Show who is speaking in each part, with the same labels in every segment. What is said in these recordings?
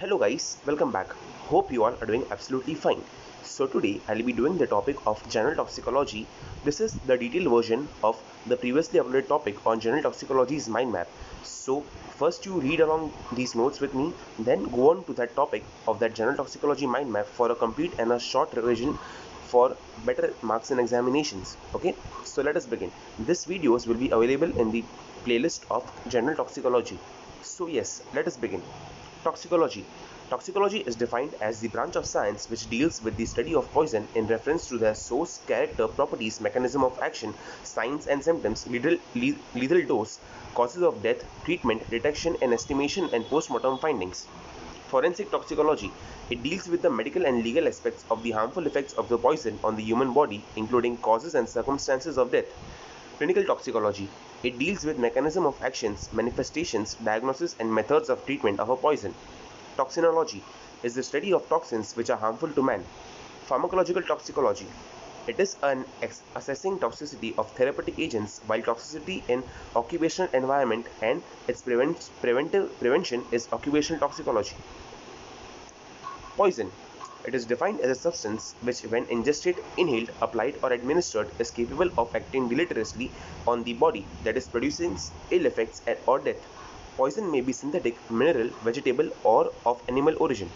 Speaker 1: Hello guys, welcome back. Hope you all are doing absolutely fine. So today I'll be doing the topic of general toxicology. This is the detailed version of the previously uploaded topic on general toxicology's mind map. So first you read along these notes with me, then go on to that topic of that general toxicology mind map for a complete and a short revision for better marks in examinations. Okay, so let us begin. This videos will be available in the playlist of general toxicology. So yes, let us begin. Toxicology. Toxicology is defined as the branch of science which deals with the study of poison in reference to their source, character, properties, mechanism of action, signs and symptoms, lethal dose, causes of death, treatment, detection and estimation, and post-mortem findings. Forensic toxicology. It deals with the medical and legal aspects of the harmful effects of the poison on the human body, including causes and circumstances of death. Clinical toxicology. It deals with mechanism of actions, manifestations, diagnosis and methods of treatment of a poison. Toxinology is the study of toxins which are harmful to man. Pharmacological toxicology. It is an assessing toxicity of therapeutic agents, while toxicity in occupational environment and its prevention is occupational toxicology. Poison. It is defined as a substance which, when ingested, inhaled, applied, or administered, is capable of acting deleteriously on the body, that is, producing ill effects or death. Poison may be synthetic, mineral, vegetable, or of animal origin.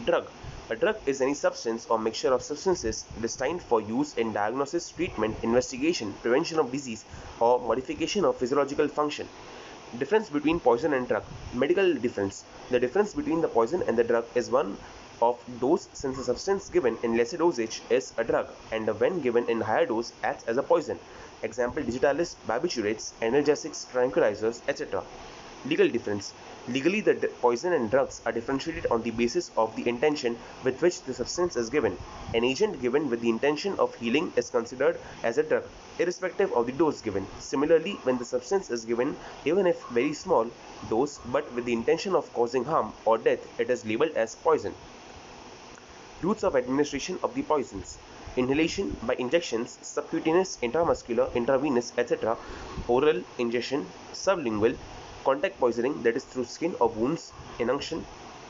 Speaker 1: Drug. A drug is any substance or mixture of substances destined for use in diagnosis, treatment, investigation, prevention of disease, or modification of physiological function. Difference between poison and drug. Medical difference. The difference between the poison and the drug is one of dose, since the substance given in lesser dosage is a drug and when given in higher dose acts as a poison. Example: digitalis, barbiturates, analgesics, tranquilizers, etc. Legal difference. Legally, the poison and drugs are differentiated on the basis of the intention with which the substance is given. An agent given with the intention of healing is considered as a drug, irrespective of the dose given. Similarly, when the substance is given, even if very small dose, but with the intention of causing harm or death, it is labeled as poison. Routes of administration of the poisons. Inhalation by injections, subcutaneous, intramuscular, intravenous, etc. Oral ingestion, sublingual. Contact poisoning, that is through skin or wounds, inunction,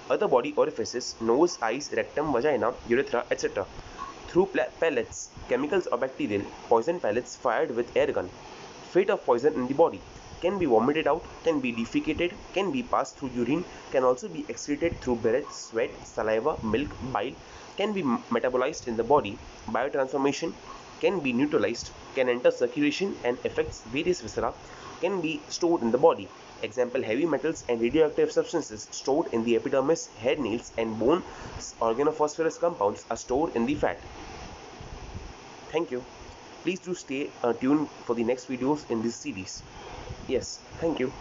Speaker 1: other body orifices, nose, eyes, rectum, vagina, urethra, etc. Through pellets, chemicals or bacterial, poison pellets fired with air gun. Fate of poison in the body. Can be vomited out, can be defecated, can be passed through urine, can also be excreted through breath, sweat, saliva, milk, bile, can be metabolized in the body, biotransformation, can be neutralized, can enter circulation and affects various viscera, can be stored in the body. Example: heavy metals and radioactive substances stored in the epidermis, hair, nails, and bone organophosphorus compounds are stored in the fat. Thank you. Please do stay tuned for the next videos in this series. Yes, thank you.